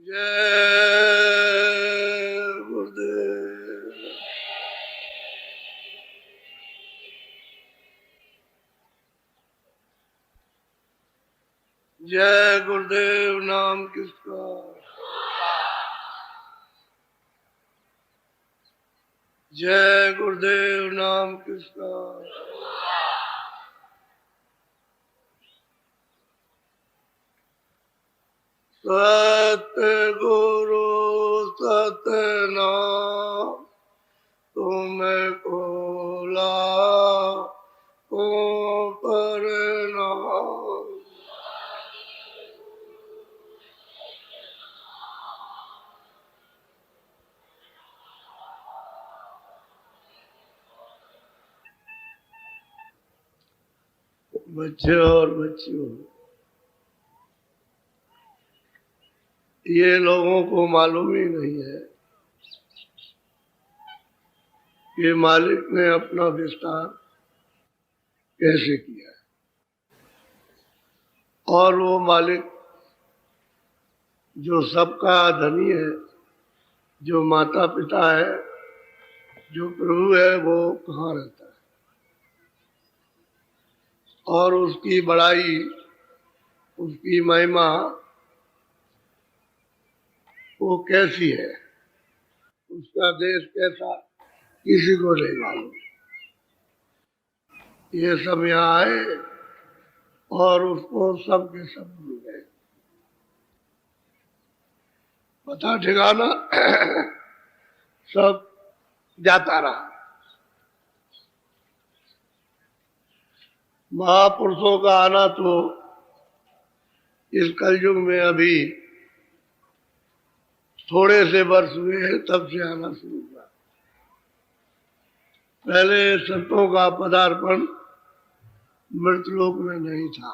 जय गुरुदेव। जय गुरुदेव नाम किसका। जय गुरुदेव नाम किसका। सतगुरु सतनाम तुमको लाखों प्रणाम। बच्चे और बच्चियों, ये लोगों को मालूम ही नहीं है कि मालिक ने अपना विस्तार कैसे किया है। और वो मालिक जो सबका धनी है, जो माता पिता है, जो प्रभु है, वो कहाँ रहता है और उसकी बड़ाई, उसकी महिमा वो कैसी है, उसका देश कैसा, किसी को नहीं मालूम। ये सब यहाँ आए और उसको सब के सब भूल गए। पता ठिकाना सब जाता रहा। महापुरुषों का आना तो इस कलयुग में अभी थोड़े से वर्ष हुए हैं, तब से आना शुरू हुआ। पहले संतों का पदार्पण मृतलोक में नहीं था।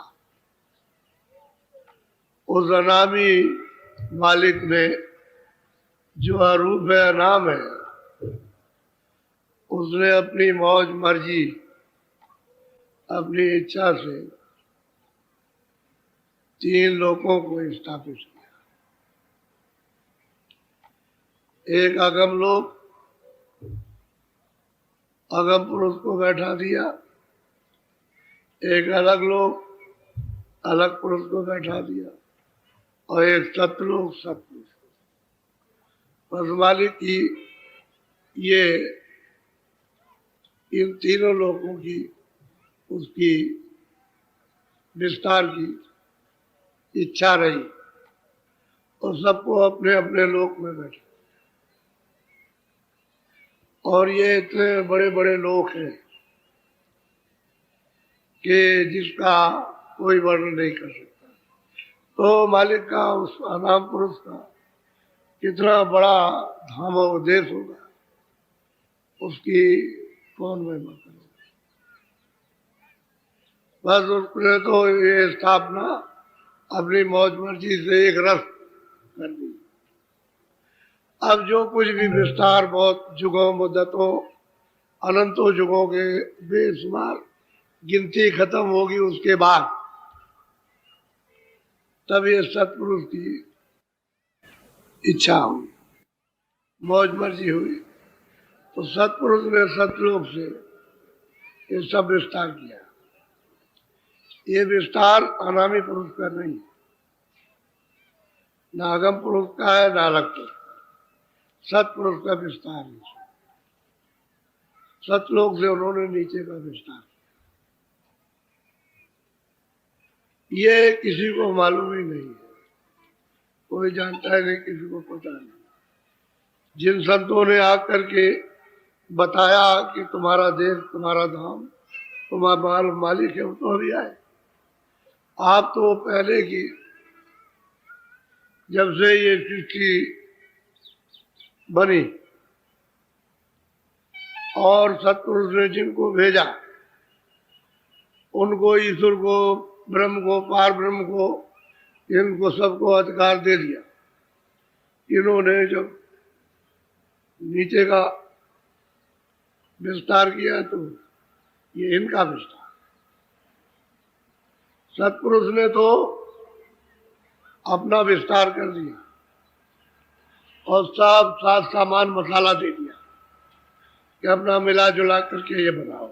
उस अनामी मालिक ने, जो अरूप है, अनाम है, उसने अपनी मौज मर्जी, अपनी इच्छा से 3 लोकों को स्थापित किया। एक अगम लोक, अगम पुरुष को बैठा दिया। एक अलग लोक, अलग पुरुष को बैठा दिया। और एक सतलोक, सतपुरुष। बस मालिक की ये इन तीनों लोकों की, उसकी विस्तार की इच्छा रही और सबको अपने अपने लोक में बैठा। और ये इतने बड़े बड़े लोक हैं कि जिसका कोई वर्णन नहीं कर सकता। तो मालिक का, उस अनाम पुरुष का कितना बड़ा धाम और देश होगा, उसकी कौन महिमा करेगा। बस उसने तो ये स्थापना अपनी मौज मर्जी से एक रस कर दी। अब जो कुछ भी विस्तार बहुत युगों, मुद्दतों, अनंतों युगों के बेशुमार गिनती खत्म होगी, उसके बाद तब ये सतपुरुष की इच्छा हुई, मौज मर्जी हुई, तो सतपुरुष ने सतलोक से ये सब विस्तार किया। ये विस्तार अनामी पुरुष का नहीं है, न अगम पुरुष का है, न अलग पुरुष। सतपुरुष का विस्तार है। सतलोक से उन्होंने नीचे का विस्तार किया। ये किसी को मालूम ही नहीं है, कोई जानता है नहीं, किसी को पता नहीं। जिन संतों ने आकर के बताया कि तुम्हारा देश, तुम्हारा धाम, तुम्हारा मालिक है, वो तो अभी आए। आप तो पहले की, जब से ये सृष्टि बनी और सतपुरुष ने जिनको भेजा, उनको, ईश्वर को, ब्रह्म को, पार ब्रह्म को, इनको सबको अधिकार दे दिया। इन्होंने जब नीचे का विस्तार किया तो ये इनका विस्तार। सतपुरुष ने तो अपना विस्तार कर दिया और सब साथ सामान मसाला दे दिया कि अपना मिला जुला करके ये बनाओ।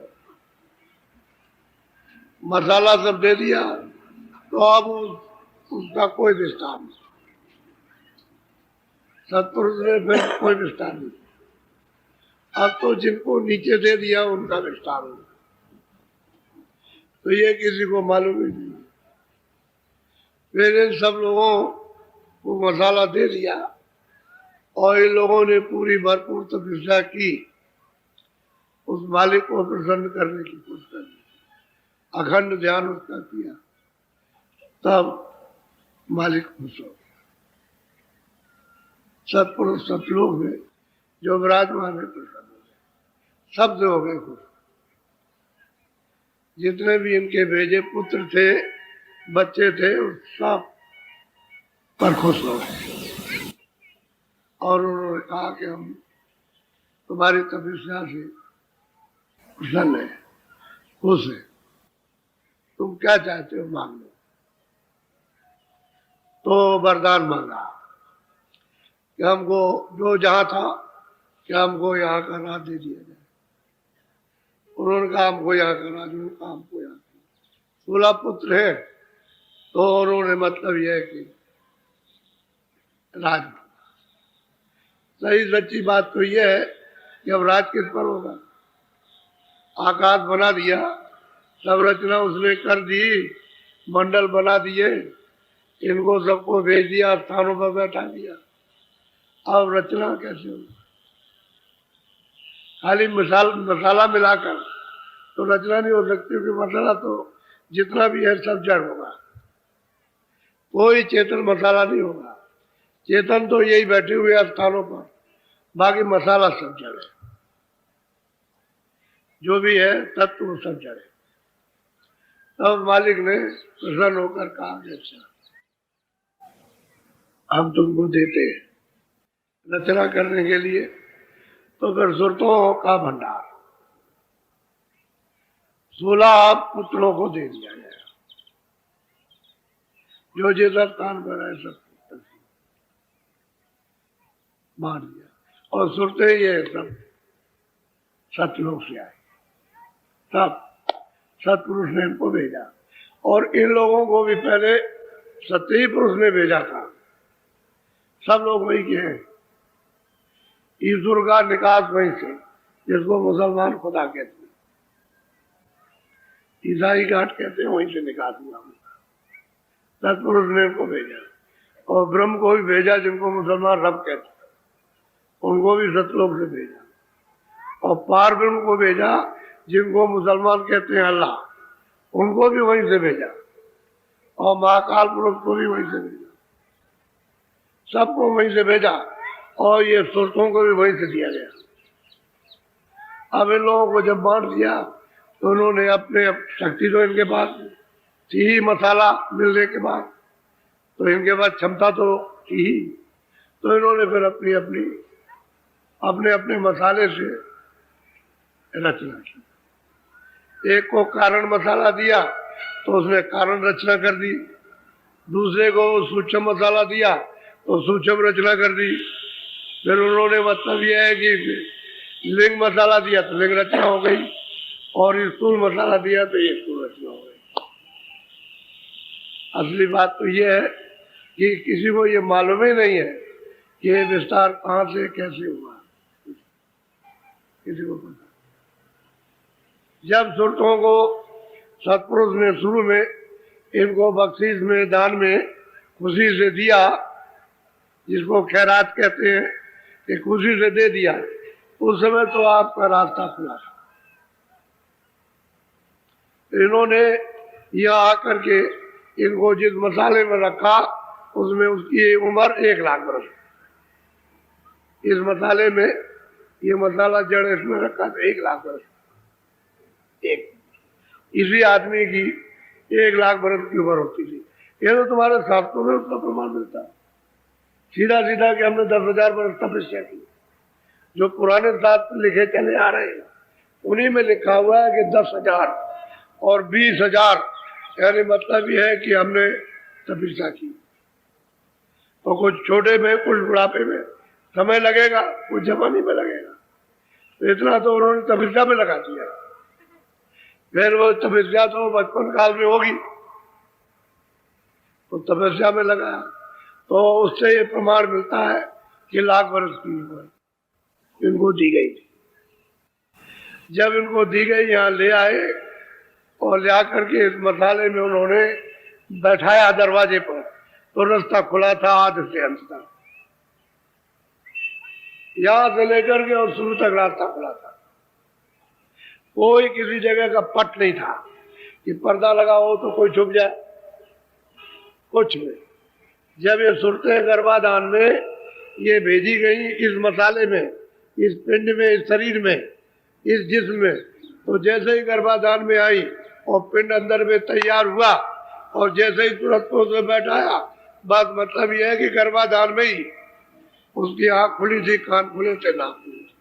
मसाला सब दे दिया तो अब उसका कोई विस्तार नहीं। सत्पुरुष ने फिर कोई विस्तार नहीं। अब तो जिनको नीचे दे दिया उनका विस्तार हो, तो ये किसी को मालूम ही नहीं। फिर इन सब लोगों को मसाला दे दिया और इन लोगों ने पूरी भरपूर तपस्या की, उस मालिक को प्रसन्न करने की कोशिश की, अखंड ध्यान उसका किया, तब मालिक खुश हो गया। सत्पुरुष सतलोक में जो विराजमान है प्रसन्न हो गए, सब से हो गए खुश। जितने भी इनके भेजे पुत्र थे, बच्चे थे, सब पर खुश हो गए और उन्होंने कहा कि हम तुम्हारी तपस्या से प्रसन्न है, खुश है, तुम क्या चाहते हो मांग लो। तो वरदान मांगा कि हमको जो जहां था कि हमको यहाँ का राज दे दिया जाए। उन्होंने कहा हमको यहाँ का राज, उन्होंने कहा हमको यहाँ 16 पुत्र है, तो उन्होंने मतलब यह है कि राज। सही सच्ची बात तो यह है कि अब राज किस पर होगा। आकाश बना दिया, सब रचना उसने कर दी, मंडल बना दिए, इनको सबको भेज दिया, स्थानों पर बैठा दिया। अब रचना कैसे होगी? खाली मसाला मिलाकर तो रचना नहीं हो सकती, क्योंकि मसाला तो जितना भी है सब जड़ होगा, कोई चेतन मसाला नहीं होगा। चेतन तो यही बैठे हुए स्थानों पर, बाकी मसाला सब जड़ है, जो भी है तत्व वो सब जड़ है। तब मालिक ने प्रसन्न होकर कहा, अच्छा हम तुमको देते हैं रचना करने के लिए, तो फिर सुरतों का भंडार 16 पुत्रों को दे दिया जाए, जो जिधर स्थान पर है सब बांट दिया। और सुरते ये सब सतलोक से आए, सब सतपुरुष ने इनको भेजा। और इन लोगों को भी पहले सत्य पुरुष ने भेजा था, सब लोग वही के हैं। ईश्वर का निकास वहीं से, जिसको मुसलमान खुदा कहते हैं, ईसाई घाट कहते हैं, वहीं से निकास हुआ उनका। सतपुरुष ने इनको भेजा और ब्रह्म को भी भेजा, जिनको मुसलमान रब कहते हैं, उनको भी सतलोक से भेजा। और पार ब्रह्म को भेजा, जिनको मुसलमान कहते हैं अल्लाह, उनको भी वहीं से भेजा। और महाकाल पुरुष को भी वहीं से भेजा, सबको वहीं से भेजा। और ये सुरतों को भी वहीं से दिया गया। अब इन लोगों को जब बांट दिया तो उन्होंने अपने शक्ति तो इनके पास थी ही, मसाला मिलने के बाद तो इनके पास क्षमता तो थी ही, तो इन्होंने फिर अपने अपने मसाले से रचना की। एक को कारण मसाला दिया तो उसने कारण रचना कर दी, दूसरे को सूक्ष्म मसाला दिया तो सूक्ष्म रचना कर दी। फिर उन्होंने मतलब यह है कि लिंग मसाला दिया तो लिंग रचना हो गई, और स्थूल मसाला दिया तो ये स्थूल रचना हो गई। असली बात तो यह है कि किसी को ये मालूम ही नहीं है कि ये विस्तार कहां से कैसे हुआ, किसी को पता। जब सुरतों को सतपुरुष ने शुरू में इनको बख्शीश में, दान में खुशी से दिया, जिसको खैरात कहते हैं, कि खुशी से दे दिया, उस समय तो आपका रास्ता खुला। इन्होंने यहाँ आकर के इनको जिस मसाले में रखा, उसमें उसकी उम्र 1 लाख वर्ष। इस मसाले में ये मसाला जड़ इसमें रखा था 1 लाख वर्ष। एक इसी आदमी की 1 लाख वर्ष की उम्र होती थी। ये तो तुम्हारे शास्त्रों में उसका प्रमाण मिलता है, सीधा सीधा कि हमने 10,000 वर्ष तपस्या की। जो पुराने शास्त्र लिखे चले आ रहे हैं, उन्हीं में लिखा हुआ है कि 10,000 और 20,000, यानी मतलब यह है कि हमने तपस्या की। तो कुछ छोटे में, कुछ बुढ़ापे में, समय लगेगा, कुछ जवानी में लगेगा। तो इतना तो उन्होंने तपस्या में लगा दिया। फिर वो तपस्या तो बचपन काल में होगी, तो तपस्या में लगाया, तो उससे ये प्रमाण मिलता है कि लाख वर्ष की उम्र इनको दी गई थी। जब इनको दी गई, यहाँ ले आए और ले आकर के इस मसाले में उन्होंने बैठाया दरवाजे पर, तो रास्ता खुला था आधे से अंत तक, यहां से लेकर के और शुरू तक रास्ता खुला था। कोई किसी जगह का पट नहीं था कि पर्दा लगा हो तो कोई छुप जाए, कुछ नहीं। जब ये सूरतें गर्भाधान में ये भेजी गई इस मसाले में, इस पिंड में, इस शरीर में, इस जिस्म में, तो जैसे ही गर्भाधान में आई और पिंड अंदर में तैयार हुआ और जैसे ही तुरंत को उसमें बैठाया, बस मतलब यह है कि गर्भाधान में ही उसकी आंख खुली थी, कान खुले थे, नाक खुली थी,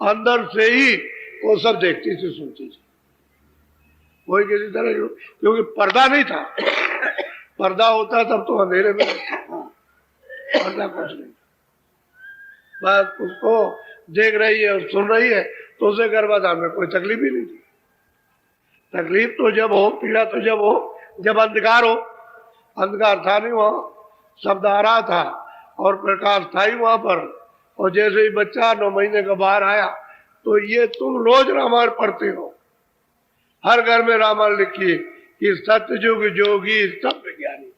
अंदर से ही वो सब देखती थी, सुनती थी। कोई किसी तरह, क्योंकि पर्दा नहीं था। पर्दा होता तब तो अंधेरे में पर्दा कुछ नहीं, बस उसको देख रही है और सुन रही है, तो उसे गर्भाधान में कोई तकलीफ ही नहीं थी। तकलीफ तो जब हो, पीड़ा तो जब हो जब अंधकार हो। अंधकार था नहीं वहां, शब्द आ रहा था और प्रकाश था ही वहां पर। और जैसे ही बच्चा 9 महीने का बाहर आया, तो ये तुम रोज रामायण पढ़ते हो, हर घर में रामायण लिखी कि सत्ययुग जोगी सब विज्ञानी।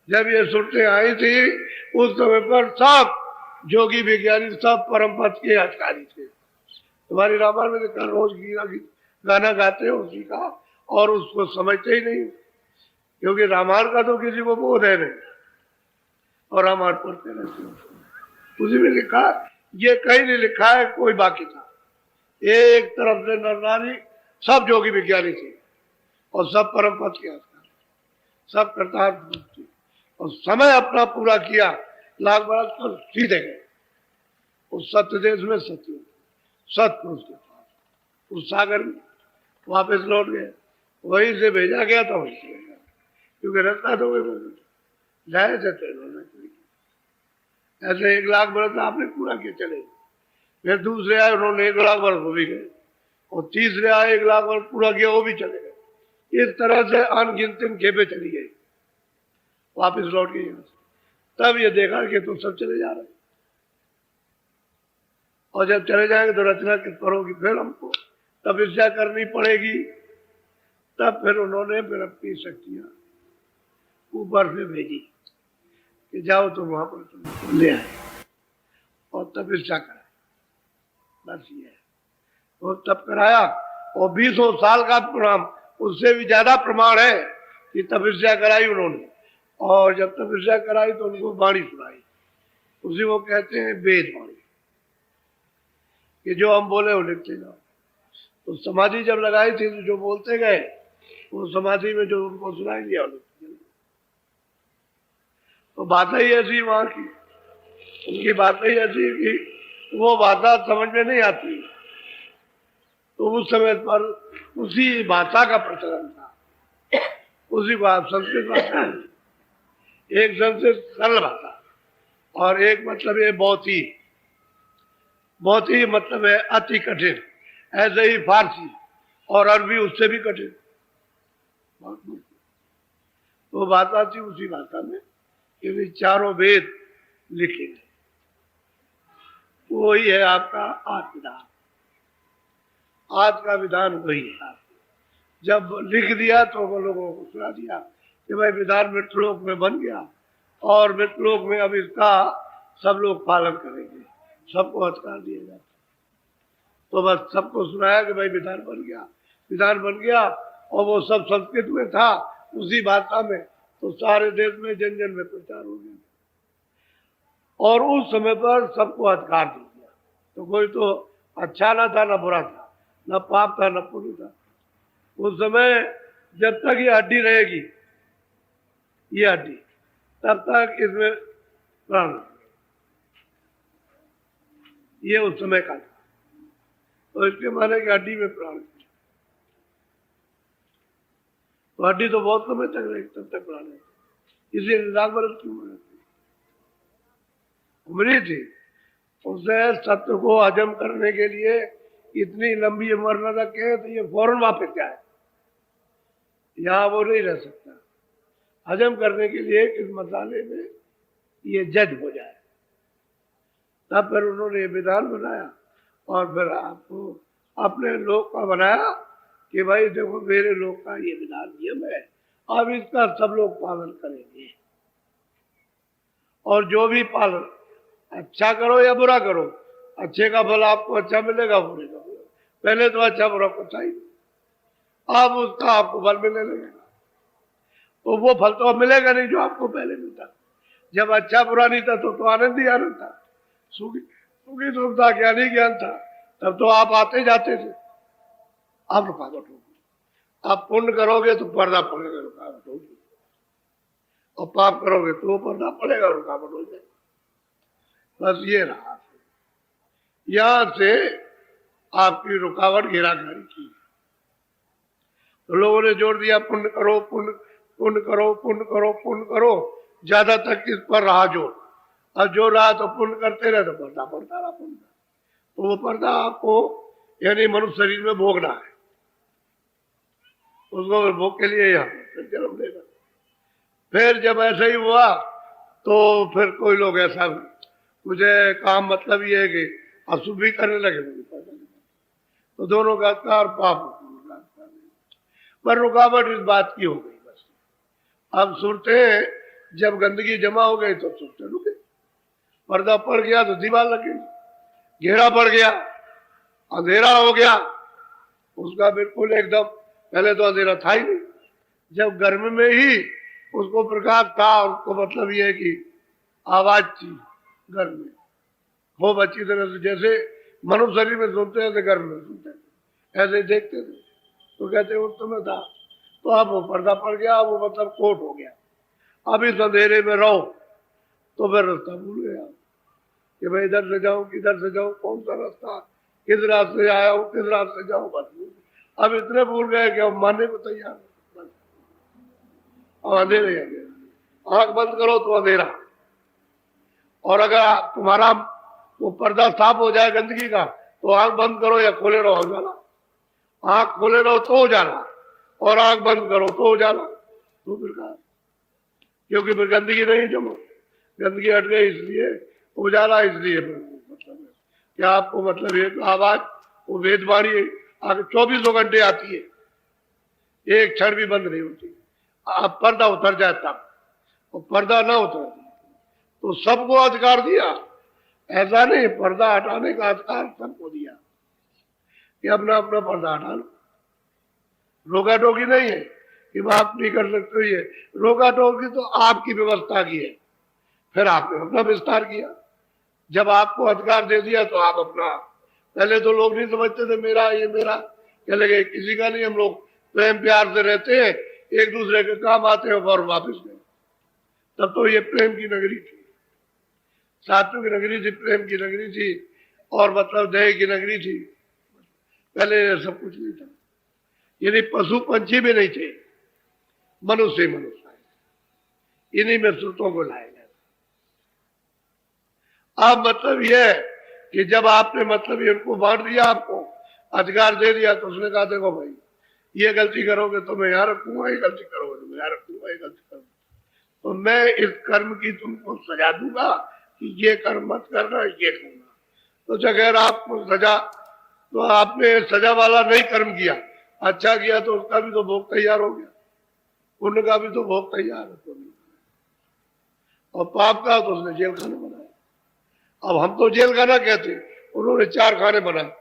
जब ये सुरतें आई थी उस समय पर सब जोगी विज्ञानी, सब परम पद के अधिकारी थे। तुम्हारी रामायण में देखा, रोज गाना गाते हो उसी का और उसको समझते ही नहीं, क्योंकि रामायण का तो किसी को बोध है नहीं, और रामायण पढ़ते रहते हो। उसी में लिखा, ये कहीं नहीं लिखा है कोई बाकी था। एक तरफ से नर नारी सब जोगी विज्ञानी थे और सब परम पद के अधिकारी, सब करतार थे, और समय अपना पूरा किया, लाख बरस पर सीधे गए उस सत्य देश में, सत्य सतपुरुष के पास, उस सागर में वापस लौट गए। वहीं से भेजा गया था, वहीं से गया, क्योंकि रास्ता तो जाए थे उन्होंने। ऐसे 1 लाख बरस आपने पूरा किया, चले। फिर दूसरे आए, उन्होंने 1 लाख वर्ष वो भी गए, और तीसरे आए 1 लाख वर्ष पूरा किया, वो भी चले गए। इस तरह से अनगिनत खेपे चली गई, वापस लौट गई। तब ये देखा कि तुम सब चले जा रहे, और जब चले जाएंगे तो रचना किस पर होगी, फिर हमको तपस्या करनी पड़ेगी। तब फिर उन्होंने फिर अपनी शक्तियां ऊपर से भेजी कि जाओ तुम वहां पर तुम ले आए और तपस्या कराए, बस ये है। तो तब कराया, और 20 साल का प्रमाण, उससे भी ज्यादा प्रमाण है कि तपस्या कराई उन्होंने। और जब तपस्या कराई तो उनको वाणी सुनाई, उसी को कहते हैं वेद वाणी, कि जो हम बोले वो लिखते जाओ। तो समाधि जब लगाई थी तो जो बोलते गए, वो समाधि में जो उनको सुनाई दिया वो लिखते गए। तो बातें ही ऐसी वहां की, उनकी बातें ही ऐसी कि वो भाषा समझ में नहीं आती। तो उस समय पर उसी भाषा का प्रचलन था, उसी संस्कृत भाषा, एक संस्कृत सरल भाषा और एक मतलब है बहुत ही मतलब है अति कठिन। ऐसे ही फारसी और अरबी उससे भी कठिन, तो भाषा थी उसी भाषा में, क्योंकि चारों वेद लिखे गए। वही है आपका आज विधान, आज का विधान वही है। जब लिख दिया तो वो लोगों को सुना दिया कि भाई विधान मृतलोक में बन गया, और मृतलोक में अब इसका सब लोग पालन करेंगे, सबको अधिकार दिया जाता। तो बस सबको सुनाया कि भाई विधान बन गया, विधान बन गया, और वो सब संस्कृत में था, उसी भाषा में, तो सारे देश में जन जन में प्रचार हो गया। और उस समय पर सबको अधिकार दे दिया, तो कोई तो अच्छा ना था ना बुरा था, न पाप था न पुण्य था। उस समय जब तक ये हड्डी रहेगी, ये हड्डी, तब तक इसमें प्राण, ये उस समय का था। तो इसके माने कि हड्डी में प्राण, तो हड्डी तो बहुत समय तक रहेगी, तब तक प्राण है, इसलिए 1 लाख बरस की उम्र है। उम्र थी, उसे सत्य को हजम करने के लिए इतनी लंबी उम्र न रखे तो ये फौरन वापस जाए, यहाँ वो नहीं रह सकता। हजम करने के लिए इस मसाले में ये जज हो जाए, तब फिर उन्होंने ये विधान बनाया और फिर आपको अपने लोग का बनाया कि भाई देखो मेरे लोग का ये विधान नियम है, अब इसका सब लोग पालन करेंगे, और जो भी पालन, अच्छा करो या बुरा करो, अच्छे का फल आपको अच्छा मिलेगा, बुरे का फल पहले तो अच्छा बुरा को चाहिए, अब उसका आपको फल मिलने लगेगा। तो वो फल तो अब मिलेगा नहीं जो आपको पहले मिलता। जब अच्छा बुरा नहीं था तो आनंद ही आनंद था, सुखी सुख था, ज्ञान ही ज्ञान था, तब तो आप आते जाते थे। अब रुकावट होगी, आप पुण्य करोगे तो पर्दा पड़ेगा, रुकावट होगी, और पाप करोगे तो पर्दा पड़ेगा, रुकावट हो जाएगी। बस ये रहा, यहां से आपकी रुकावट घेराघारी की। तो लोगों ने जोड़ दिया पुण्य करो, पुण्य पुण्य करो, पुण्य करो, पुण्य करो, ज्यादा तक इस पर रहा जोर। अब जो रहा तो पुण्य करते रहे तो पर्दा पड़ता रहा पुण्य, तो वो पर्दा आपको यानी मनुष्य शरीर में भोगना है, उसको भोग के लिए यहाँ फिर जन्म लेना। फिर जब ऐसा ही हुआ तो फिर कोई लोग ऐसा मुझे काम मतलब ये है कि अशुभ भी करने लगे, तो दोनों का कार पाप, पर रुकावट इस बात की हो गई। बस अब सुरते जब गंदगी जमा हो गई तो सुरते रुके, पर्दा पड़ गया तो दीवार लग गई, घेरा पड़ गया, अंधेरा हो गया, उसका बिल्कुल एकदम, पहले तो अंधेरा था ही नहीं, जब गर्मी में ही उसको प्रकाश था, उसको मतलब ये है कि आवाज थी घर में खूब अच्छी तरह से, जैसे मनुष्य शरीर में सुनते हैं घर में सुनते थे, ऐसे देखते थे। तो कहते उस समय था, तो अब वो पर्दा पड़ गया, वो मतलब कोट हो गया, अब इस अंधेरे में रहो। तो फिर रास्ता भूल गया कि भाई इधर से जाऊं किधर से जाऊं, कौन सा रास्ता, किस रास्ते से आया हूं, किस रास्ते से जाऊं, बस अब इतने भूल गए कि अब मानने को तैयार बस। अब अंधेरे आंख बंद करो तो अंधेरा, और अगर तुम्हारा वो पर्दा साफ हो जाए गंदगी का तो आंख बंद करो या खोले रहो उजाला, आंख खोले रहो तो उजाला, और आंख बंद करो तो उजाला। तो फिर कहा, क्योंकि फिर गंदगी नहीं जमा, गंदगी हट गई इसलिए उजाला, इसलिए मतलब क्या आपको मतलब ये आवाज वो वेदवाणी आगे 24 घंटे आती है, एक क्षण भी बंद नहीं होती। अब पर्दा उतर जाए तब, और पर्दा ना उतर तो सबको अधिकार दिया, ऐसा नहीं, पर्दा हटाने का अधिकार सबको दिया कि अपना अपना पर्दा हटा लो। रोका टोकी नहीं है कि आप नहीं कर सकते, ये रोका टोकी तो आपकी व्यवस्था की है, फिर आपने अपना विस्तार किया। जब आपको अधिकार दे दिया तो आप अपना, पहले तो लोग नहीं समझते थे मेरा ये मेरा, कह लगे किसी का नहीं, हम लोग प्रेम प्यार से रहते हैं, एक दूसरे के काम आते हैं और वापिस गए। तब तो ये प्रेम की नगरी थी, सात्विक की नगरी थी, प्रेम की नगरी थी, और मतलब दया की नगरी थी। पहले सब कुछ नहीं था, यानी पशु पंछी भी नहीं थे, मनुष्य मनुष्य आए, इन्हीं में श्रुतों को लाया गया। अब मतलब यह कि जब आपने मतलब इनको बांट दिया, आपको अधिकार दे दिया, तो उसने कहा देखो भाई ये गलती करोगे तो मैं यहाँ रखूंगा, ये गलती करोगे तो मैं यहाँ रखूंगा, ये गलती करोगे तो मैं इस कर्म की तुमको सजा दूंगा कि ये कर्म मत करना, ये करना। तो अगर आपको सजा, तो आपने सजा वाला नहीं कर्म किया, अच्छा किया तो उसका भी तो भोग तैयार हो गया, पुण्य का भी तो भोग तैयार है, और पाप का तो उसने जेल खाने बनाया। अब हम तो जेल खाना कहते, उन्होंने 4 खाने बनाए,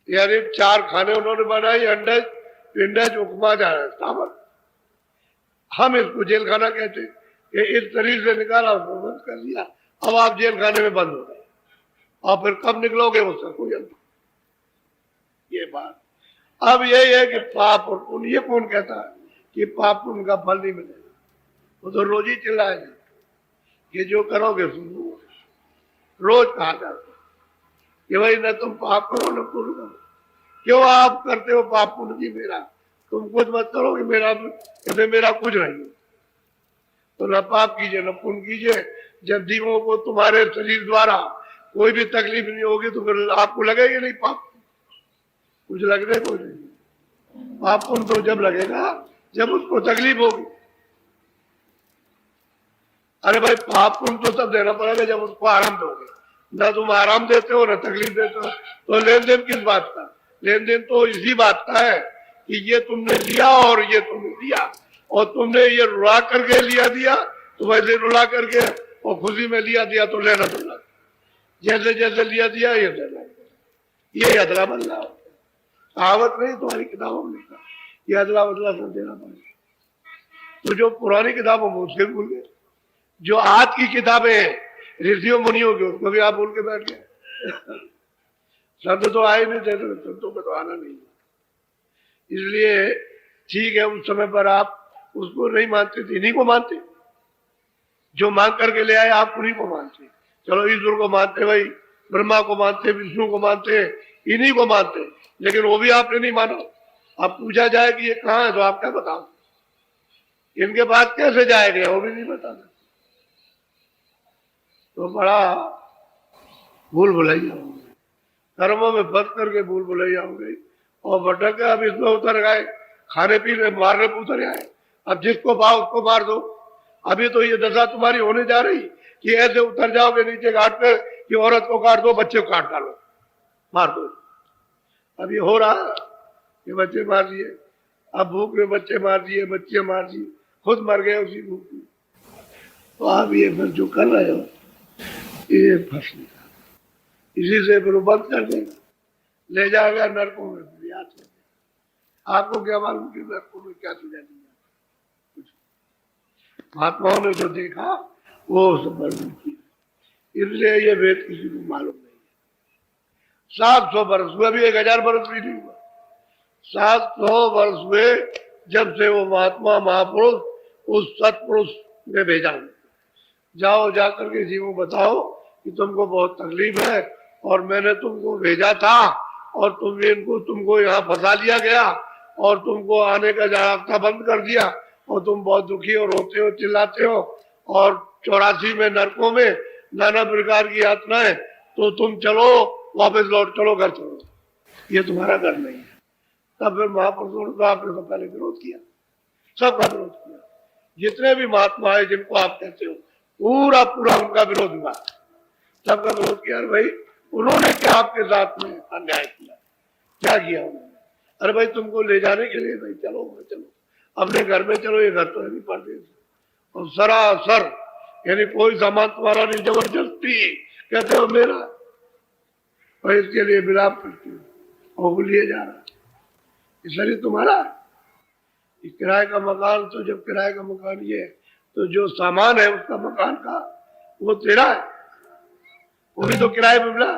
यानी 4 खाने उन्होंने बनाए, अंडज पिंडज उपमा सावर, हम इसको जेल खाना कहते कि इस शरीर से निकाला उसको बंद कर दिया, अब आप जेल खाने में बंद हो गए, और फिर कब निकलोगे उसका कोई अंत। ये बात अब यही है कि पाप और पुण्य, ये कौन कहता है कि पाप पुण्य का फल नहीं मिलेगा, वो तो रोज ही चिल्लाएगा कि जो करोगे सुनो, रोज कहा जाता कि भाई न तुम पाप करो न पुण्य करो, क्यों आप करते हो पाप पुण्य की, मेरा तुम कुछ मत करो कि मेरा कुछ नहीं। तो न पाप कीजिए न पुण्य कीजिए। जब जीवों को तुम्हारे शरीर द्वारा कोई भी तकलीफ नहीं होगी तो फिर आपको लगेगा नहीं पाप, कुछ लगने को नहीं। पाप पुण्य तो जब लगेगा जब उसको तकलीफ होगी। अरे भाई पाप पुण्य तो तब देना पड़ेगा जब उसको आराम दोगे। ना तुम आराम देते हो ना तकलीफ देते हो, तो लेन देन किस बात का? लेन देन तो इसी बात का है कि ये तुमने लिया और ये तुमने दिया, और तुमने ये रुला करके लिया दिया तो वैसे रुला करके और खुशी में लिया दिया तो लेना तुमने जैसे जैसे लिया दिया ये देना, ये अदला बदला कहावत नहीं तुम्हारी किताबों में लिखा, ये अदला बदला सब देना पड़ेगा। तो जो पुरानी किताबों में उसके भूल गए, जो आज की किताबें हैं ऋषियों मुनियों की उसको भी आप भूल के बैठ गए। संत तो आए नहीं थे तो संतों को तो आना नहीं, इसलिए ठीक है उस समय पर आप उसको नहीं मानते थे, इन्हीं को मानते जो मांग करके ले आए, आप उन्हीं को मानते। चलो ईश्वर को मानते भाई, ब्रह्मा को मानते, विष्णु को मानते, इन्हीं को मानते, लेकिन वो भी आपने नहीं माना। अब पूछा जाए कि ये कहाँ है तो आप क्या बताओ, इनके पास कैसे जाएगा वो भी नहीं बताना। तो बड़ा भूल भुलैया हो गई, कर्मों में फंस करके भूल भुलैया हो गई और भटक के अब इसमें उतर गए, खाने पीने मारने पर उतर आए। अब जिसको पाओ उसको मार दो। अभी तो ये दशा तुम्हारी होने जा रही कि ऐसे उतर जाओगे नीचे घाट पे कि औरत को काट दो, बच्चे को काट डालो, मार दो। अब ये हो रहा कि बच्चे मार दिए, अब भूख में बच्चे मार दिए, बच्चे मार दिए, खुद मर गए उसी भूख में। तो आप ये फिर जो कर रहे हो ये फंस नहीं, इसी से फिर बंद कर देगा, ले जाएगा नरकों में, फिर याद कर। आपको क्या मालूम कि नरकों में क्या सजा दी? महात्माओं ने जो देखा वो सब वर्णन किया, इसलिए ये वेद किसी को मालूम नहीं है। 700 वर्ष हुए, अभी 1000 वर्ष भी नहीं हुआ, 700 वर्ष हुए जब से वो महात्मा महापुरुष उस सत्पुरुष ने भेजा, जाओ जाकर के जीवों बताओ कि तुमको बहुत तकलीफ है और मैंने तुमको भेजा था और तुमको यहाँ फंसा लिया गया और तुमको आने का रास्ता बंद कर दिया और तुम बहुत दुखी हो, रोते हो, चिल्लाते हो और 84 में नरकों में नाना प्रकार की यातनाएं, तो तुम चलो वापस लौट चलो, घर चलो, ये तुम्हारा घर नहीं है। तब फिर महापुरुषों ने तो आपने तो पहले विरोध किया, सबका विरोध किया, जितने भी महात्मा है जिनको आप कहते हो पूरा पूरा उनका विरोध हुआ, सबका विरोध किया। भाई उन्होंने क्या आपके साथ में अन्याय किया, क्या किया उन्होंने? अरे भाई तुमको ले जाने के लिए भाई चलो चलो अपने घर में चलो, ये घर तो है नहीं परदेश, और सरासर यानी कोई सामान तुम्हारा नहीं, जबरदस्ती कहते हो मेरा, और इसके लिए विलाप करते हो और वो लिए जा रहा है, इसलिए तुम्हारा किराए का मकान। तो जब किराए का मकान ये है तो जो सामान है उसका मकान का वो तेरा है, वो भी तो किराए में मिला,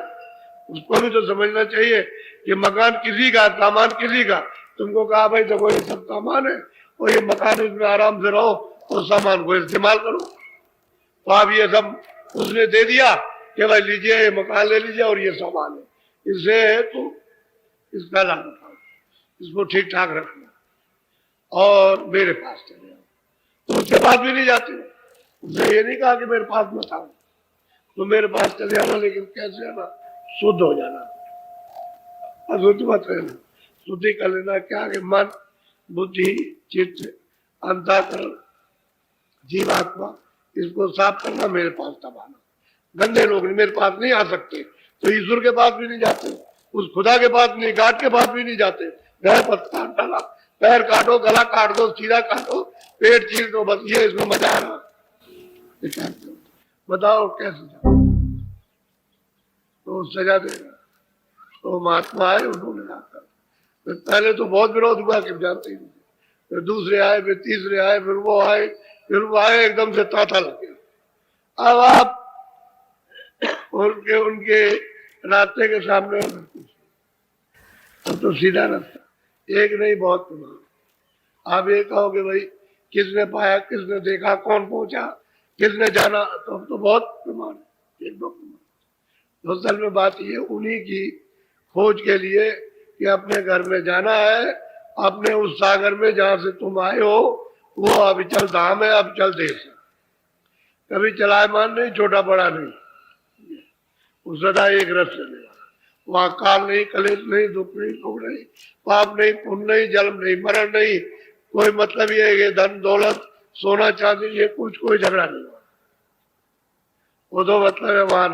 उसको भी तो समझना चाहिए कि मकान किसी का, सामान किसी का। तुमको कहा भाई देखो ये सब सामान है और ये मकान, इसमें आराम से रहो और सामान को इस्तेमाल करो, तो आप ये सब उसने दे दिया कि भाई लीजिए ये मकान ले लीजिए और ये सामान है, इससे तो इसका लाभ उठाओ, इसको ठीक ठाक रखना और मेरे पास चले आओ। तो उसके पास भी नहीं जाते, उसने ये नहीं कहा कि मेरे पास मत आओ, तो मेरे पास चले आना, लेकिन कैसे आना? शुद्ध हो जाना, अशुद्ध मत रहना, शुद्धि कर लेना। क्या कि मन बुद्धि चित्त अंतःकरण जीवात्मा, इसको साफ करना, मेरे पास तब आना। गंदे लोग मेरे पास नहीं आ सकते, तो ईश्वर के पास भी नहीं जाते, उस खुदा के पास नहीं, घाट के पास भी नहीं जाते। गए पर काट डाला, पैर काटो, गला काट दो, सीधा काटो, पेट चीर दो, बस ये इसमें मजा आ रहा। बताओ कैसे जाओ? तो सजा देगा। तो महात्मा आए, उन्होंने आकर पहले तो बहुत विरोध हुआ कि जानते ही नहीं, फिर दूसरे आए, फिर तीसरे आए, फिर वो आए, एकदम से तांता लग गया। अब आप उनके रास्ते के सामने अब तो सीधा रास्ता, एक नहीं बहुत प्रमाण। आप ये कहोगे भाई किसने पाया, किसने देखा, कौन पहुंचा, किसने जाना, तो अब तो बहुत प्रमाण, एक दो प्रमाण। तो असल में बात ये उन्हीं की खोज के लिए कि अपने घर में जाना है, अपने उस सागर में जहां से तुम आए हो वो अविचल धाम है, अविचल देश है, कभी चलायमान नहीं, छोटा बड़ा नहीं, वो सदा एक रस चले वाला। वहां काल नहीं, कलेश नहीं, दुख नहीं, सुख नहीं, पाप नहीं, पुण्य नहीं, जन्म नहीं, मरण नहीं। कोई मतलब ये है कि धन दौलत सोना चांदी ये कुछ कोई झगड़ा नहीं हुआ। वो तो मतलब है वहां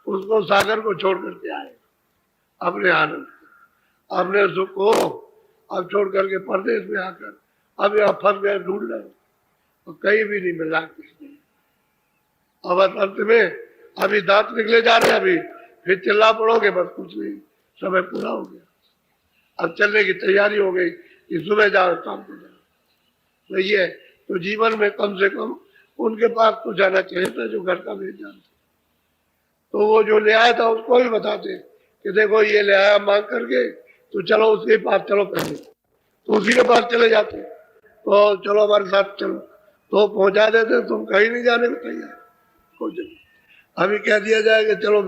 उसको सागर को छोड़ करके आए अपने आनंद, अपने सुख को अब छोड़ करके परदेश में आकर अब यहाँ फंस गए, ढूंढ रहे तो कहीं भी नहीं मिल रहा किसने। अब अंत में अभी दांत निकले जा रहे हैं, अभी फिर चिल्ला पड़ोगे, बस कुछ नहीं, समय पूरा हो गया। अब चलने की तैयारी हो गई कि सुबह जाओ शाम को जाओ। तो ये तो जीवन में कम से कम उनके पास तो जाना चाहिए था जो घर का भेज जानते। तो वो जो ले आया था उसको भी बताते कि देखो ये ले आया मांग करके, तो चलो उसके पास चलो पहले, तो उसी के पास चले जाते, तो चलो हमारे साथ चलो, तो पहुंचा देते। तुम कहीं नहीं जाने को तैयार, अभी कह दिया जाए कि चलो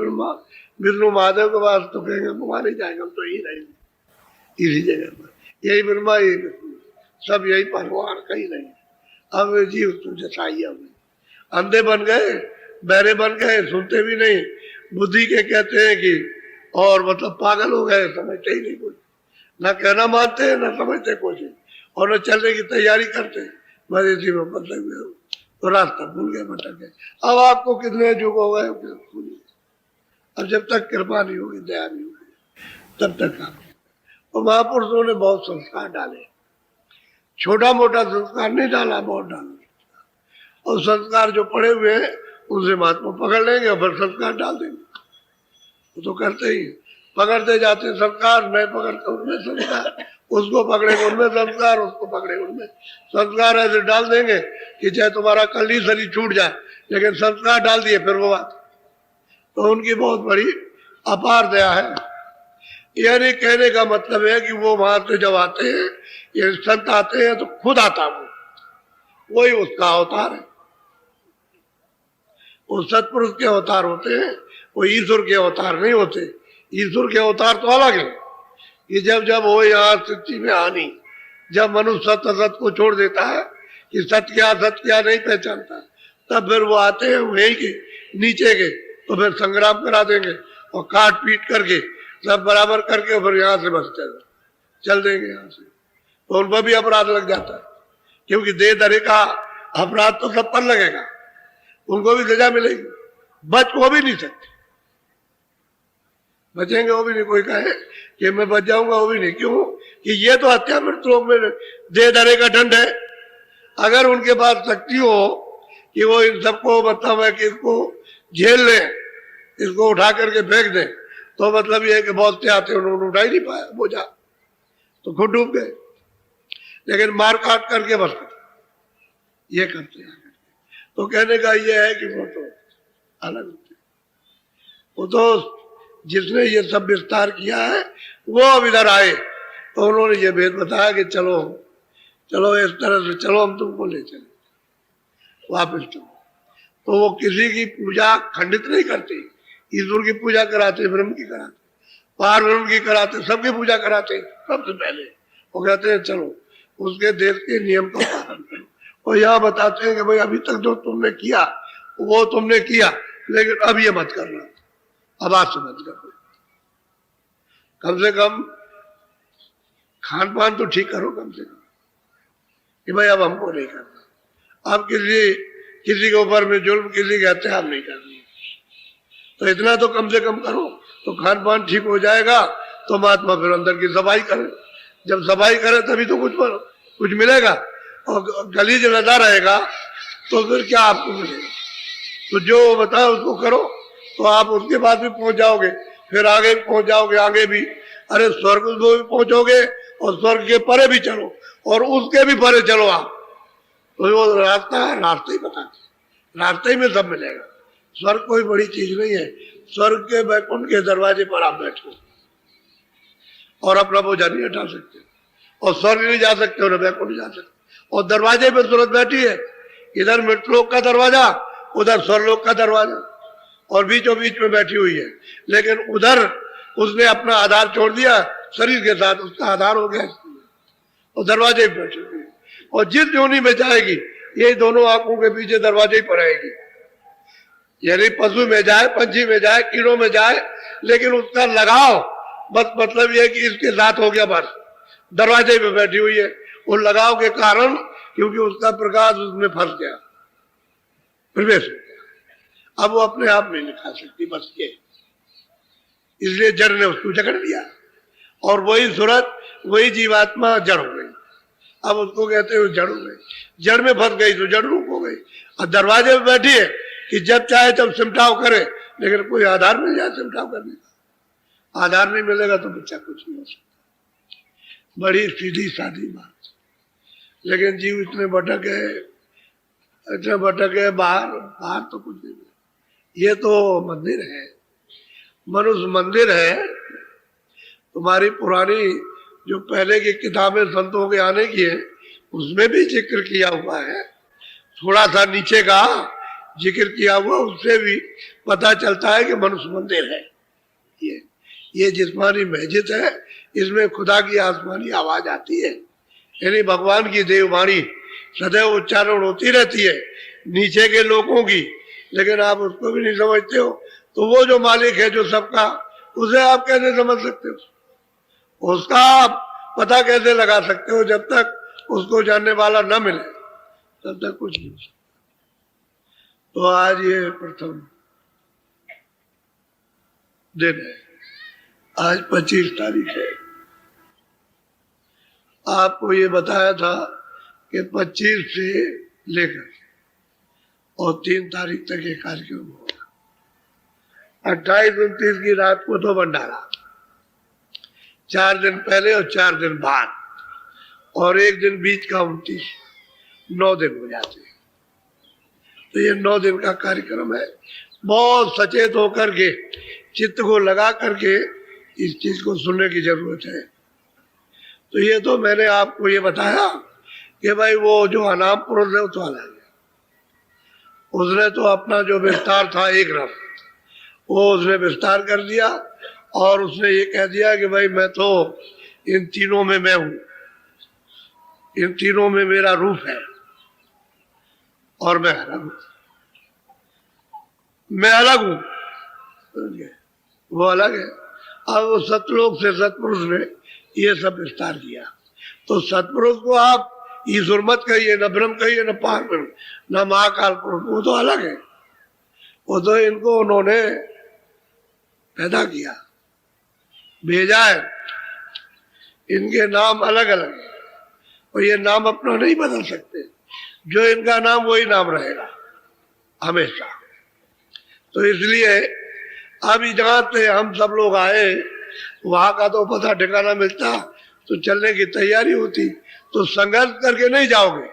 विष्णु महादेव के पास, तो कहेंगे वहां नहीं जाएंगे, हम तो यही रहेंगे इसी जगह पर, यही ब्रह्मा यही विष्णु, सब यही भगवान, कहीं नहीं। अब जीव तुझे चाहिए, अंधे बन गए, बहरे बन गए, सुनते भी नहीं, बुद्धि के कहते हैं कि, और मतलब पागल हो गए, समझते ही नहीं कुछ, ना कहना मानते हैं, ना समझते कुछ, और न चलने की तैयारी करते, बस इसी में बदले हुए तो रास्ता भूल गए, भटक गए। अब आपको कितने युग हो गए, अब जब तक कृपा नहीं होगी, दया नहीं होगी, तब तक आप। और महापुरुषों ने बहुत संस्कार डाले, छोटा मोटा संस्कार नहीं डाला, बहुत डाला। और संस्कार जो पड़े हुए हैं उनसे महात्मा पकड़ लेंगे और फिर संस्कार डाल देंगे। वो तो करते ही, पकड़ते जाते संस्कार, नहीं पकड़ते उनमें संस्कार, उसको पकड़ेंगे उनमें संस्कार, उसको पकड़ेंगे उनमें संस्कार, ऐसे डाल देंगे कि चाहे तुम्हारा कली सली छूट जाए, लेकिन संस्कार डाल दिए फिर वो बात। तो उनकी बहुत बड़ी अपार दया है। यानी कहने का मतलब है कि वो वहां से जब आते हैं, ये संत आते हैं तो खुद आता वो, वही उसका अवतार है। वो सत्पुरुष के अवतार होते हैं, वो ईश्वर के अवतार नहीं होते। ईश्वर के अवतार तो अलग है कि जब जब वो यहाँ सच्ची में आनी, जब मनुष्य सत्य असत को छोड़ देता है कि सत्य क्या नहीं पहचानता, तब फिर वो आते हैं वहीं के नीचे के, तो फिर संग्राम करा देंगे और काट पीट करके सब बराबर करके फिर यहाँ से बस चल देंगे यहाँ से। तो उन पर भी अपराध लग जाता है, क्योंकि देह धरे का अपराध तो सब पर लगेगा, उनको भी सजा मिलेगी, बच वो भी नहीं सकते, बचेंगे वो भी नहीं। कोई कहे कि मैं बच जाऊंगा, वो भी नहीं। क्यों? कि ये तो हत्या मृत्यु में दे धरे का दंड है। अगर उनके पास शक्ति हो कि वो इन सबको मतलब है कि इसको झेल ले, इसको उठा करके फेंक दे, तो मतलब ये है कि बहुत से आते उन्होंने उठा ही नहीं पाया बोझा, तो खुद डूब गए। लेकिन मार काट करके बस ये करते हैं। तो कहने का ये है कि वो तो अलग होते, वो तो जिसने ये सब विस्तार किया है वो अब इधर आए, तो उन्होंने ये भेद बताया कि चलो चलो इस तरह से चलो, हम तुमको ले चले वापिस चलो। तो वो किसी की पूजा खंडित नहीं करते, ईश्वर की पूजा कराते, ब्रह्म की कराते, पार ब्रह्म की कराते, सबकी पूजा कराते। सबसे पहले वो कहते हैं चलो उसके देश के नियम का पालन करो। और यहाँ बताते हैं कि भाई अभी तक जो तुमने किया वो तुमने किया, लेकिन अब ये मत करना, अब आज से मत करो, कम से कम खान पान तो ठीक करो, कम से कम कि भाई अब हमको नहीं करना, अब किसी के ऊपर में जुल्म, किसी के अत्याचार नहीं करनी, तो इतना तो कम से कम करो, तो खान पान ठीक हो जाएगा। तो महात्मा फिर अंदर की सफाई करे, जब सफाई करे तभी तो कुछ मिलेगा, और गलीज लदा रहेगा तो फिर क्या आपको मिलेगा? तो जो बताओ उसको करो, तो आप उसके बाद भी पहुंच जाओगे, फिर आगे भी पहुंच जाओगे, आगे भी, अरे स्वर्ग में भी पहुंचोगे और स्वर्ग के परे भी चलो और उसके भी परे चलो आप। तो वो रास्ता है, रास्ते ही बताते, रास्ते ही में सब मिलेगा। स्वर्ग कोई बड़ी चीज नहीं है, स्वर्ग के बैकुंठ के दरवाजे पर आप बैठो और अपना बोझा नहीं हटा सकते, और स्वर्ग नहीं जा सकते और बैकुंठ जा सकते, और दरवाजे पे सूरत बैठी है, इधर मृतलोक का दरवाजा, उधर स्वर्गलोक का दरवाजा, और बीचों बीच में बैठी हुई है। लेकिन उधर उसने अपना आधार छोड़ दिया, शरीर के साथ उसका आधार हो गया, और दरवाजे पे बैठी हुई है। और जिस योनि में जाएगी यही दोनों आंखों के पीछे दरवाजे ही पर आएगी, यानी पशु में जाए, पंछी में जाए, कीड़ों में जाए, लेकिन उसका लगाव बस मतलब यह कि इसके साथ हो गया, बस दरवाजे पे बैठी हुई है, वो लगाव के कारण, क्योंकि उसका प्रकाश उसमें फंस गया, प्रवेश हो गया, अब वो अपने आप नहीं निकाल सकती, बस ये, इसलिए जड़ ने उसको जकड़ दिया और वही सूरत, वही जीवात्मा जड़ हो गई। अब उसको कहते हैं जड़ हो गई, जड़ में फंस गई तो जड़ रूप हो गई। अब दरवाजे पे बैठी है कि जब चाहे तब सिमटाव करे, लेकिन कोई आधार मिल जाए सिमटाव करने का, आधार नहीं मिलेगा तो बच्चा कुछ नहीं हो सकता। बड़ी सीधी सादी बात, लेकिन जीव इतने भटक है, बाहर तो कुछ नहीं। ये तो मंदिर है, मनुष्य मंदिर है। तुम्हारी पुरानी जो पहले की किताबें संतों के आने की है, उसमें भी जिक्र किया हुआ है, थोड़ा सा नीचे का जिक्र किया हुआ, उससे भी पता चलता है कि मनुष्य मंदिर है। ये जिस्मानी मस्जिद है, इसमें खुदा की आसमानी आवाज आती है, यानी भगवान की देववाणी सदैव उच्चारण होती रहती है नीचे के लोगों की, लेकिन आप उसको भी नहीं समझते हो, तो वो जो मालिक है जो सबका, उसे आप कैसे समझ सकते हो? उसका आप पता कैसे लगा सकते हो? जब तक उसको जानने वाला न मिले तब तक कुछ नहीं हो सकता। तो आज ये प्रथम दिन है, आज 25 तारीख है। आपको ये बताया था कि 25 से लेकर और 3 तारीख तक ये कार्यक्रम होगा। 28-29 की रात को तो भंडारा, 4 दिन पहले और 4 दिन बाद, और 1 दिन बीच का 29, 9 दिन हो जाते हैं। तो ये 9 दिन का कार्यक्रम है। बहुत सचेत होकर के, चित्त को लगा करके इस चीज को सुनने की जरूरत है। तो ये तो मैंने आपको ये बताया कि भाई वो जो अनाम पुरुष है वो तो अलग है, उसने तो अपना जो विस्तार था एक रफ, वो उसने विस्तार कर दिया और उसने ये कह दिया कि भाई मैं तो इन तीनों में मैं हूं, इन तीनों में मेरा रूप है और मैं अलग हूं, मैं अलग हूं, वो अलग है। अब वो सतलोक से सतपुरुष ने ये सब विस्तार किया। तो सतपुरुष को आप ईश्वर मत कहिए, न ब्रह्म कहिए, न पार ब्रह्म, न महाकाल पुरुष, वो तो अलग है। वो तो इनको उन्होंने पैदा किया, भेजा है, इनके नाम अलग अलग है और ये नाम अपना नहीं बदल सकते, जो इनका नाम वही नाम रहेगा हमेशा। तो इसलिए अभी जहां से हम सब लोग आए वहां का तो पता ठिकाना मिलता तो चलने की तैयारी होती, तो संघर्ष करके नहीं जाओगे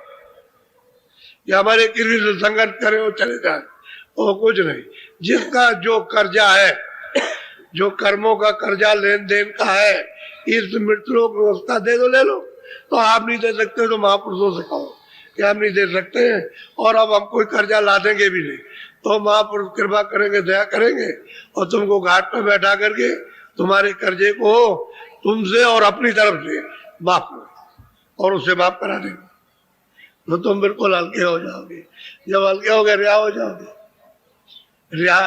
कि हमारे किसी से संघर्ष करें और चले जाए, वो कुछ नहीं। जिसका जो कर्जा है, जो कर्मों का कर्जा लेन देन का है, इस मृत्युलोक व्यवस्था दे दो, ले लो। तो आप नहीं दे सकते तो महापुरुषों से कहो कि हम नहीं दे सकते हैं और अब हम कोई कर्जा ला देंगे भी नहीं, तो महापुरुष कृपा करेंगे, दया करेंगे और तुमको घाट पर बैठा करके तुम्हारे कर्जे को तुमसे और अपनी तरफ से माफ करो और उसे माफ करा देंगे, तो तुम बिल्कुल हल्के हो जाओगे। जब हल्के हो गए रिहा हो जाओगे। रिहा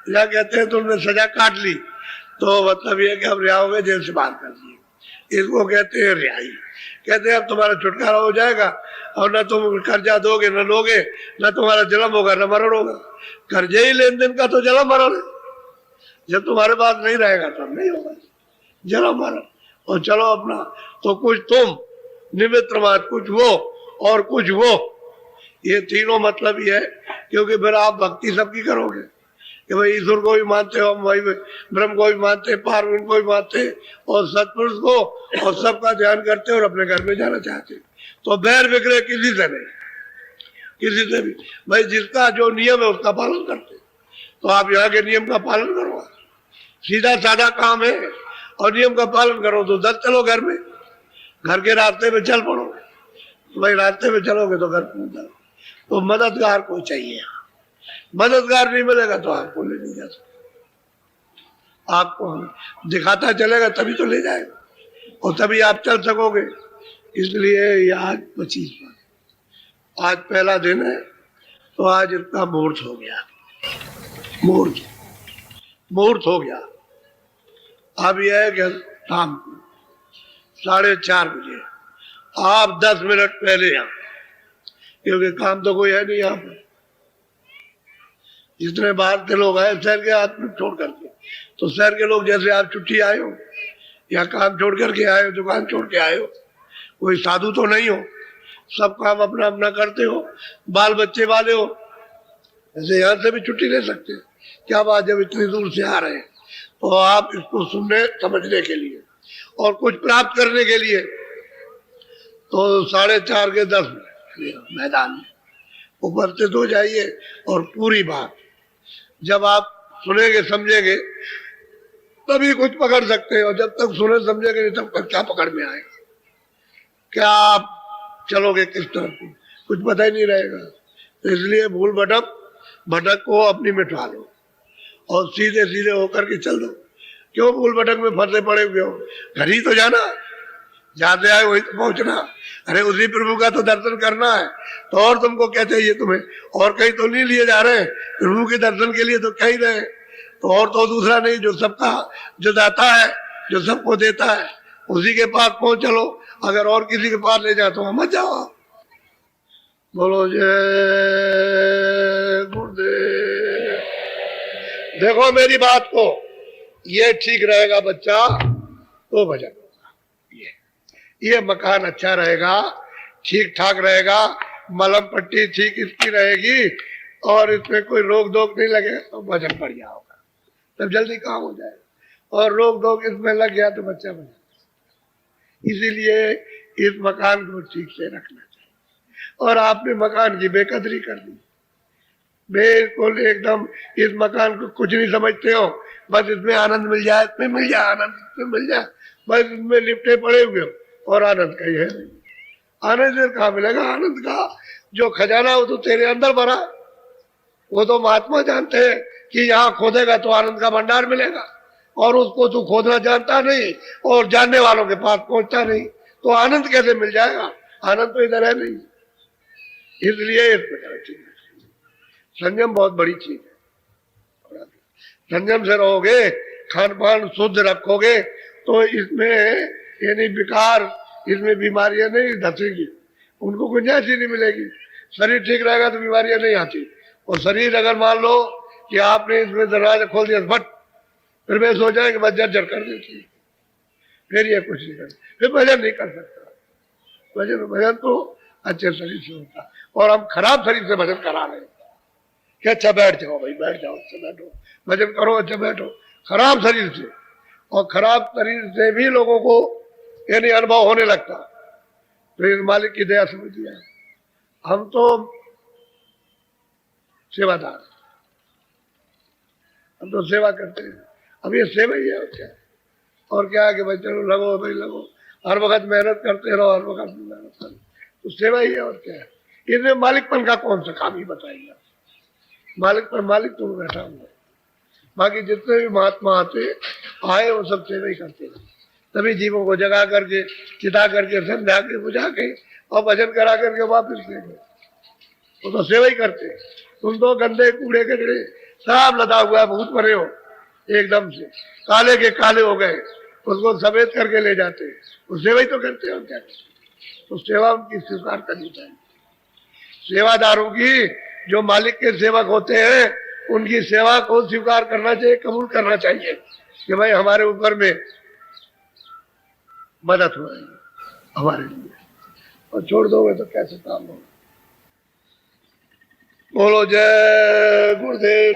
कहते हैं तुमने सजा काट ली तो मतलब ये कि अब रिहा हो गए, जेल से बाहर कर दिए, इसको कहते हैं रिहाई। कहते हैं अब तुम्हारा छुटकारा हो जाएगा और न तुम कर्जा दोगे न लोगे, न तुम्हारा जन्म होगा न मरण होगा। कर्जे ही लेन देन का तो जन्म मरण है, जब तुम्हारे पास नहीं रहेगा तब नहीं होगा जन्म मरण। और चलो अपना, तो कुछ तुम निमित्त मात्र, कुछ वो और कुछ वो, ये तीनों मतलब ये है। क्योंकि फिर आप भक्ति सबकी करोगे कि भाई ईश्वर को भी मानते हो, हम भाई ब्रह्म को भी मानते, पार्वती को भी मानते और सतपुरुष को, और सबका ध्यान करते और अपने घर में जाना चाहते, तो बैर विग्रह किसी से नहीं, किसी से भी। भाई जिसका जो नियम है उसका पालन करते, तो आप यहाँ के नियम का पालन करो, सीधा साधा काम है और नियम का पालन करो तो दस चलो घर में, घर के रास्ते में चल पड़ो। तो भाई रास्ते में चलोगे तो घर पहुंच जाओ। तो मददगार को चाहिए, मददगार नहीं मिलेगा तो आपको ले नहीं जा सकते, आपको दिखाता चलेगा तभी तो ले जाएगा और तभी आप चल सकोगे। इसलिए ये आज 25 आज पहला दिन है, तो आज इतना मुहूर्त हो गया। मुहूर्त मुहूर्त हो गया। अब यह है कि शाम को 4:30 बजे आप 10 मिनट पहले यहाँ, क्योंकि काम तो कोई है नहीं यहाँ पर। जितने बाहर के लोग आए शहर के आदमी छोड़ करके, तो शहर के लोग जैसे आप छुट्टी आए हो या काम छोड़ करके आए हो, दुकान छोड़ के आए हो, कोई साधु तो नहीं हो, सब काम अपना अपना करते हो, बाल बच्चे वाले हो, ऐसे यहाँ से भी छुट्टी ले सकते हैं। क्या बात, जब इतनी दूर से आ रहे हैं तो आप इसको सुनने समझने के लिए और कुछ प्राप्त करने के लिए तो 4:30 के 10 मैदान में उपस्थित हो जाइए। और पूरी बात जब आप सुनेंगे समझेंगे तभी कुछ पकड़ सकते हो, जब तक सुने समझेंगे नहीं तब तक क्या पकड़ में आएगा, क्या आप चलोगे किस तरफ को, कुछ पता ही नहीं रहेगा। तो इसलिए भूल भटक को अपनी मिटा लो और सीधे सीधे होकर के चल दो। क्यों भूल भटक में फंसे पड़े हुए हो, घर ही तो जाना, जाते आए वही तो पहुंचना। अरे उसी प्रभु का तो दर्शन करना है, तो और तुमको क्या चाहिए, तुम्हें और कहीं तो नहीं लिए जा रहे, प्रभु के दर्शन के लिए तो कहीं रहे, तो और तो दूसरा नहीं, जो सबका जो दाता है, जो सबको देता है, उसी के पास पहुंच चलो। अगर और किसी के पास ले जाए तो मत जाओ। बोलो जय गुरुदेव। देखो मेरी बात को, ये ठीक रहेगा बच्चा तो भजन होगा, ये मकान अच्छा रहेगा, ठीक ठाक रहेगा, मलम पट्टी ठीक इसकी रहेगी और इसमें कोई रोक टोक नहीं लगे तो भजन बढ़िया होगा, तब जल्दी काम हो जाएगा। और रोक टोक इसमें लग गया तो बच्चा बन जाएगा। इसीलिए इस मकान को ठीक से रखना चाहिए। और आपने मकान की बेकदरी कर दी, बिल्कुल एकदम इस मकान को कुछ नहीं समझते हो, बस इसमें आनंद मिल जाए, इसमें मिल जाए आनंद, इसमें मिल जाए, बस इसमें लिपटे पड़े हुए हो और आनंद का ही है नहीं। आनंद से कहाँ मिलेगा, आनंद का जो खजाना वो तो तेरे अंदर भरा, वो तो महात्मा जानते हैं कि यहाँ खोदेगा तो आनंद का भंडार मिलेगा, और उसको तू खोदना जानता नहीं और जानने वालों के पास पहुंचता नहीं, तो आनंद कैसे मिल जाएगा, आनंद तो इधर है नहीं। इसलिए इस प्रकार संयम बहुत बड़ी चीज है। संयम से रहोगे, खान पान शुद्ध रखोगे तो इसमें यानी विकार, इसमें बीमारियां नहीं धसेंगी, उनको गुंजाइश ही नहीं मिलेगी। शरीर ठीक रहेगा तो बीमारियां नहीं आती। और शरीर अगर मान लो कि आपने इसमें दरवाजा खोल दिया बट फिर वे सोचा कि बस जर्जर कर देती, फिर ये कुछ नहीं कर, फिर भजन नहीं कर सकता। भजन तो अच्छे शरीर से होता, और हम खराब शरीर से भजन करा रहे हैं कि अच्छा बैठ जाओ भाई, बैठ जाओ, अच्छा बैठो, भजन करो, अच्छा बैठो, खराब शरीर से। और खराब शरीर से भी लोगों को यानी अनुभव होने लगता, तो इस मालिक की दया समझ लिया। हम तो सेवादार, हम तो सेवा करते हैं, अब ये सेवा ही है और क्या, और क्या है कि भाई चलो लगो भाई लगो, हर वक्त मेहनत करते रहो, हर वक्त मेहनत करो, तो सेवा ही है और क्या है। इसमें मालिकपन का कौन सा काम ही बताइए, मालिक पर मालिक तो बैठा हुआ। बाकी जितने भी महात्मा आए वो सब सेवा ही करते हैं, तभी जीवों को जगा करके, चिता करके, समझा के, बुझा के और भजन करा करके वापिस ले गए, वो तो सेवा ही करते। तुम तो गंदे कूड़े कचड़े सब लदा हुआ, भूत भरे हो, एकदम से काले के काले हो गए, उसको सफेद करके ले जाते, वो सेवा ही तो करते हो क्या। तो सेवा उनकी स्वीकार करनी चाहिए। सेवादारों की, जो मालिक के सेवक होते हैं, उनकी सेवा को स्वीकार करना चाहिए, कबूल करना चाहिए कि भाई हमारे ऊपर में मदद हो रही है हमारे लिए, और छोड़ दोगे तो कैसे काम होगा। बोलो जय गुरुदेव।